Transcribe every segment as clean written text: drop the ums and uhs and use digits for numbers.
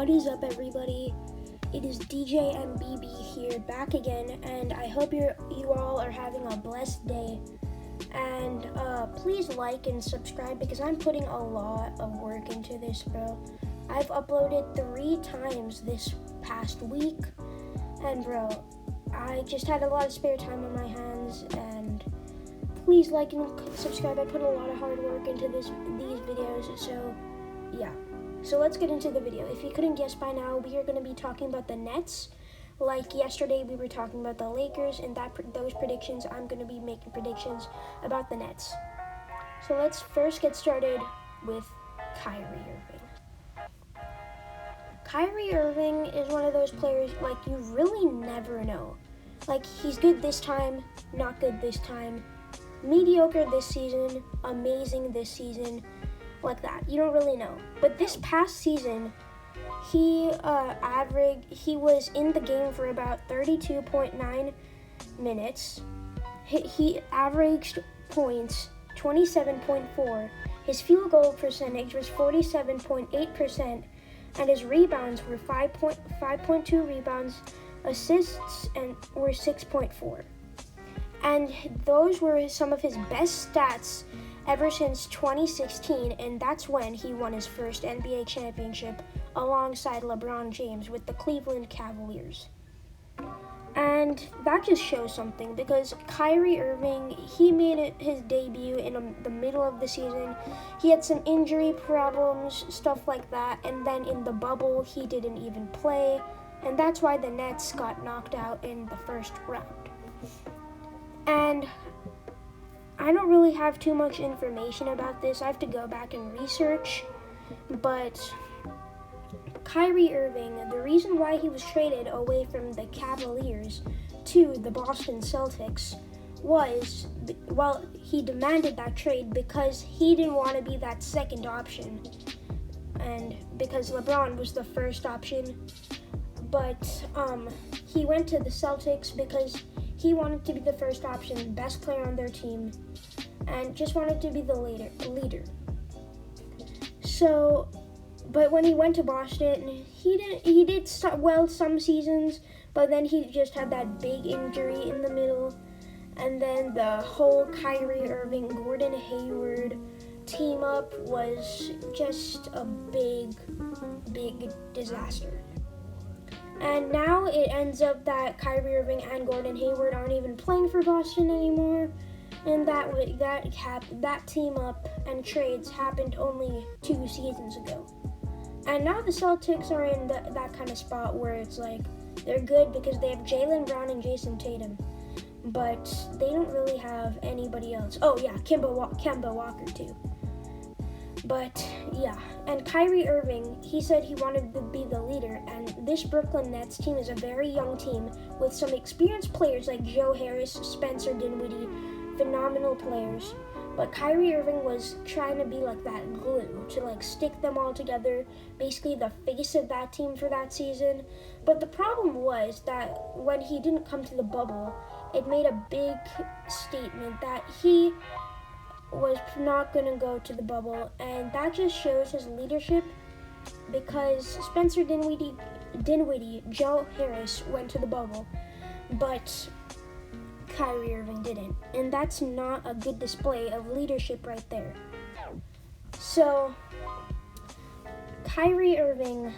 What is up, everybody? It is DJ MBB here, back again, and I hope you all are having a blessed day. And please like and subscribe because I'm putting a lot of work into this, bro. I've uploaded 3 times this past week, and bro, I just had a lot of spare time on my hands. And please like and subscribe. I put a lot of hard work into these videos, so yeah. So let's get into the video. If you couldn't guess by now, we are going to be talking about the Nets. Like yesterday, we were talking about the Lakers, and those predictions, I'm going to be making predictions about the Nets. So let's first get started with Kyrie Irving. Kyrie Irving is one of those players, like, you really never know. Like, he's good this time, not good this time, mediocre this season, amazing this season, like that. You don't really know. But this past season, he was in the game for about 32.9 minutes. He averaged points 27.4. His field goal percentage was 47.8%, and his rebounds were 5.2 rebounds, assists and were 6.4. And those were some of his best stats ever since 2016, and that's when he won his first NBA championship alongside LeBron James with the Cleveland Cavaliers. And that just shows something, because Kyrie Irving, he made his debut in the middle of the season. He had some injury problems, stuff like that, and then in the bubble, he didn't even play, and that's why the Nets got knocked out in the first round. And I don't really have too much information about this. I have to go back and research. But Kyrie Irving, the reason why he was traded away from the Cavaliers to the Boston Celtics was, well, he demanded that trade because he didn't want to be that second option. And because LeBron was the first option. But he went to the Celtics because he wanted to be the first option, best player on their team, and just wanted to be the leader. So, but when he went to Boston, he did well some seasons, but then he just had that big injury in the middle, and then the whole Kyrie Irving, Gordon Hayward team up was just a big disaster. And now it ends up that Kyrie Irving and Gordon Hayward aren't even playing for Boston anymore, and that team up and trades happened only 2 seasons ago. And now the Celtics are in that kind of spot where it's like they're good because they have Jaylen Brown and Jason Tatum, but they don't really have anybody else. Oh yeah, Kemba Walker too. But yeah, and Kyrie Irving, he said he wanted to be the leader, and this Brooklyn Nets team is a very young team with some experienced players like Joe Harris, Spencer Dinwiddie, phenomenal players. But Kyrie Irving was trying to be like that glue, to like stick them all together, basically the face of that team for that season. But the problem was that when he didn't come to the bubble, it made a big statement that he was not going to go to the bubble, and that just shows his leadership, because Spencer Dinwiddie, Joe Harris went to the bubble, but Kyrie Irving didn't, and that's not a good display of leadership right there. So Kyrie Irving,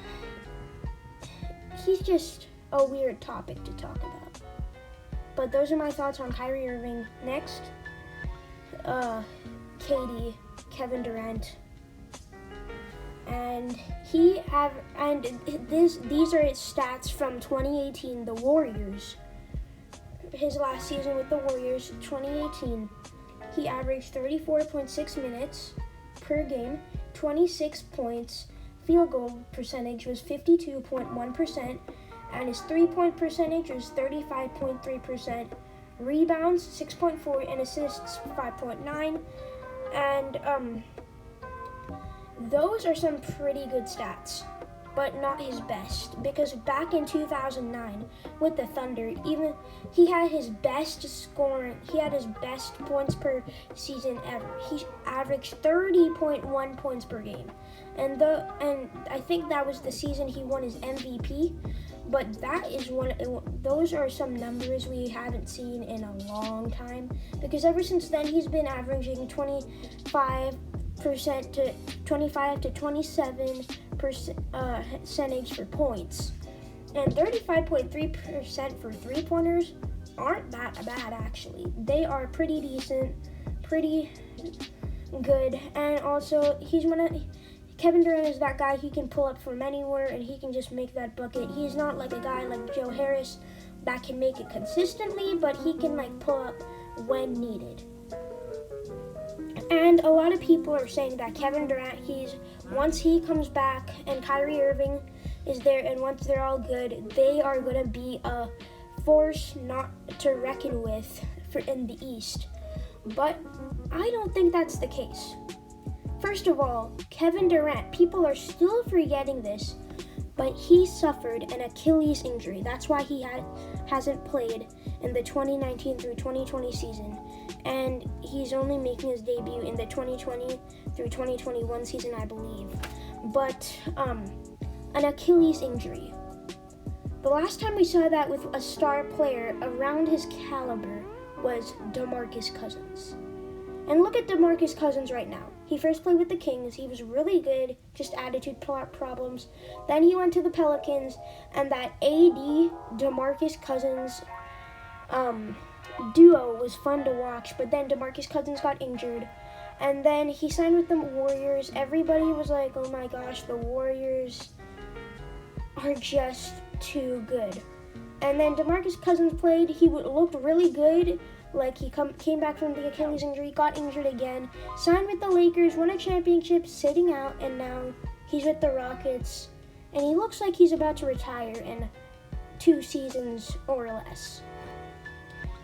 he's just a weird topic to talk about. But those are my thoughts on Kyrie Irving. Next, KD, Kevin Durant, and these are his stats from 2018, the Warriors. His last season with the Warriors, 2018, he averaged 34.6 minutes per game, 26 points, field goal percentage was 52.1%, and his 3-point percentage was 35.3%. Rebounds 6.4 and assists 5.9, and those are some pretty good stats. but not his best. Because back in 2009 with the Thunder, even he had his best scoring, he had his best points per season ever. He averaged 30.1 points per game. And I think that was the season he won his MVP. But that is those are some numbers we haven't seen in a long time, because ever since then he's been averaging 25 to 27% percentage for points, and 35.3% for three-pointers aren't that bad actually. They are pretty decent, pretty good, and also Kevin Durant is that guy. He can pull up from anywhere and he can just make that bucket. He's not like a guy like Joe Harris that can make it consistently, but he can like pull up when needed. And a lot of people are saying that Kevin Durant, once he comes back and Kyrie Irving is there, and once they're all good, they are going to be a force not to reckon with in the East. But I don't think that's the case. First of all, Kevin Durant, people are still forgetting this, but he suffered an Achilles injury. That's why he hasn't played in the 2019 through 2020 season, and he's only making his debut in the 2020 through 2021 season, I believe. But an Achilles injury. The last time we saw that with a star player around his caliber was DeMarcus Cousins. And look at DeMarcus Cousins right now. He first played with the Kings. He was really good, just attitude problems. Then he went to the Pelicans, and that AD DeMarcus Cousins duo was fun to watch. But then DeMarcus Cousins got injured, and then he signed with the Warriors. Everybody was like, "Oh my gosh, the Warriors are just too good." And then DeMarcus Cousins played. He looked really good. Like he came back from the Achilles injury, got injured again, signed with the Lakers, won a championship, sitting out, and now he's with the Rockets. And he looks like he's about to retire in 2 seasons or less.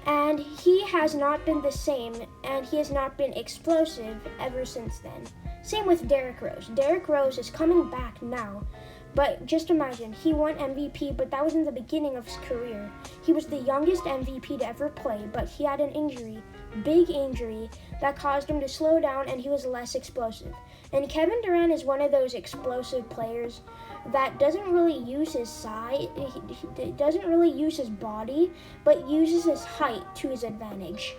And he has not been the same, and he has not been explosive ever since then. Same with Derrick Rose. Derrick Rose is coming back now. But just imagine, he won MVP, but that was in the beginning of his career. He was the youngest MVP to ever play, but he had an injury, big injury, that caused him to slow down, and he was less explosive. And Kevin Durant is one of those explosive players that doesn't really use his size, he doesn't really use his body, but uses his height to his advantage.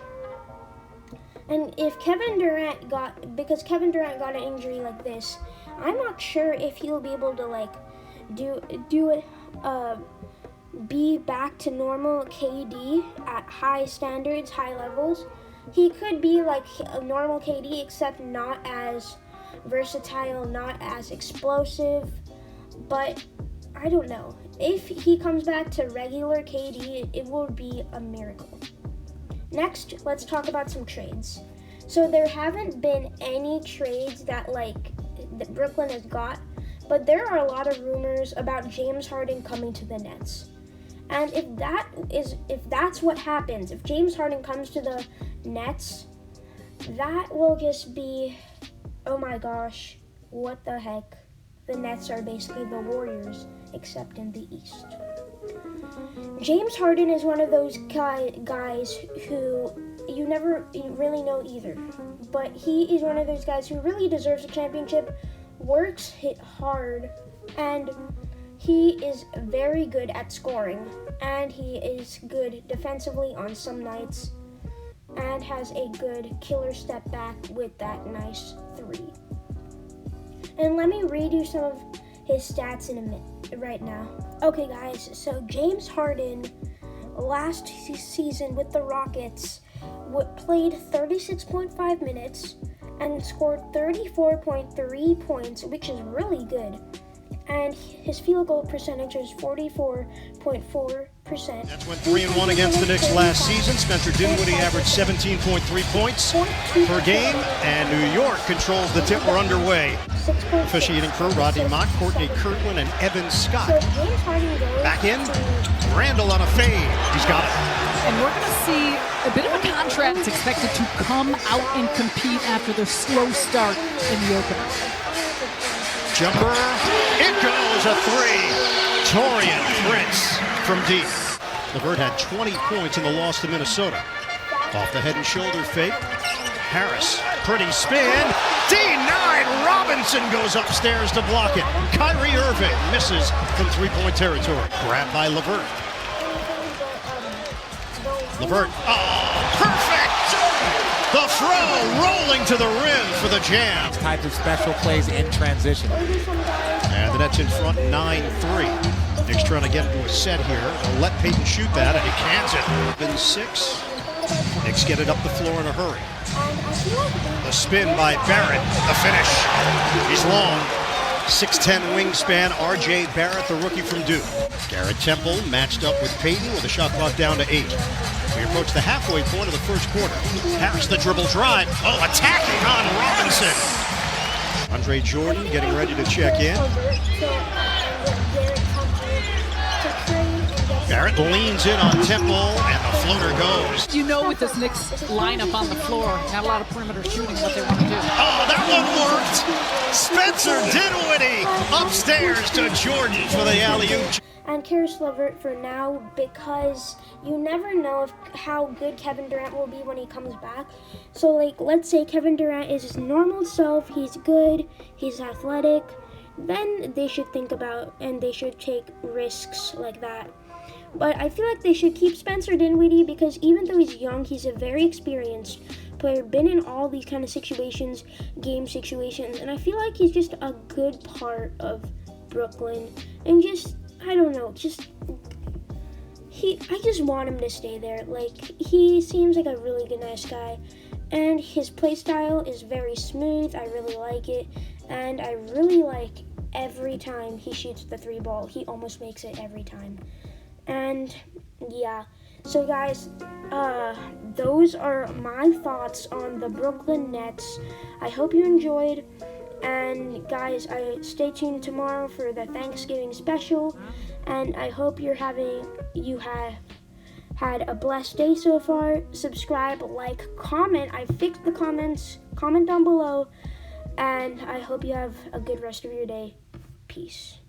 And if Kevin Durant got an injury like this, I'm not sure if he'll be able to be back to normal KD at high standards, high levels. He could be like a normal KD, except not as versatile, not as explosive. But I don't know. If he comes back to regular KD, it will be a miracle. Next, let's talk about some trades. So there haven't been any trades that Brooklyn has got, but there are a lot of rumors about James Harden coming to the Nets. And if that's what happens, if James Harden comes to the Nets, that will just be, oh my gosh, what the heck? The Nets are basically the Warriors, except in the East. James Harden is one of those guys who you never really know either. But he is one of those guys who really deserves a championship, works hard, and he is very good at scoring. And he is good defensively on some nights, and has a good killer step back with that nice 3. And let me read you some of his stats in a minute right now. Okay guys, so James Harden last season with the Rockets played 36.5 minutes and scored 34.3 points, which is really good. And his field goal percentage is 44.4%. That's went 3-1 against the Knicks last season. Spencer Dinwiddie averaged 17.3 points per game, and New York controls the tip. We're underway. Officiating crew, Rodney Mott, Courtney Kirkland, and Evan Scott. Back in, Randall on a fade. He's got it. And we're going to see a bit of a contrast. It's expected to come out and compete after the slow start in the opener. Jumper. It goes, a three. Torian Prince from deep. LeVert had 20 points in the loss to Minnesota. Off the head and shoulder fake. Harris, pretty spin. D9, Robinson goes upstairs to block it. Kyrie Irving misses from three-point territory. Grabbed by LeVert. LeVert, oh, perfect! The throw rolling to the rim for the jam. Types of special plays in transition. And the Nets in front 9-3. Knicks trying to get into a set here. They'll let Payton shoot that, and he cans it. Been 6. Knicks get it up the floor in a hurry. The spin by Barrett. The finish. He's long. 6'10 wingspan. R.J. Barrett, the rookie from Duke. Garrett Temple matched up with Payton with a shot clock down to 8. We approach the halfway point of the first quarter. Harris the dribble drive. Oh, attacking on Robinson. Andre Jordan getting ready to check in. Barrett leans in on Temple, and the floater goes. You know, with this Knicks lineup on the floor, not a lot of perimeter shooting, what they want to do. Oh, that one worked. Spencer Dinwiddie upstairs to Jordan for the alley-oop. And Caris LeVert for now, because you never know how good Kevin Durant will be when he comes back. So, like, let's say Kevin Durant is his normal self, he's good, he's athletic, then they should think about and they should take risks like that. But I feel like they should keep Spencer Dinwiddie because even though he's young, he's a very experienced player, been in all these kind of situations, game situations, and I feel like he's just a good part of Brooklyn. And just, I don't know, I just want him to stay there. Like, he seems like a really good, nice guy, and his play style is very smooth. I really like it, and I really like every time he shoots the three ball. He almost makes it every time. And yeah, so guys, those are my thoughts on the Brooklyn Nets. I hope you enjoyed, and guys, stay tuned tomorrow for the Thanksgiving special, and I hope you have had a blessed day so far. Subscribe, like, comment. I fixed the comments. Comment down below, and I hope you have a good rest of your day. Peace.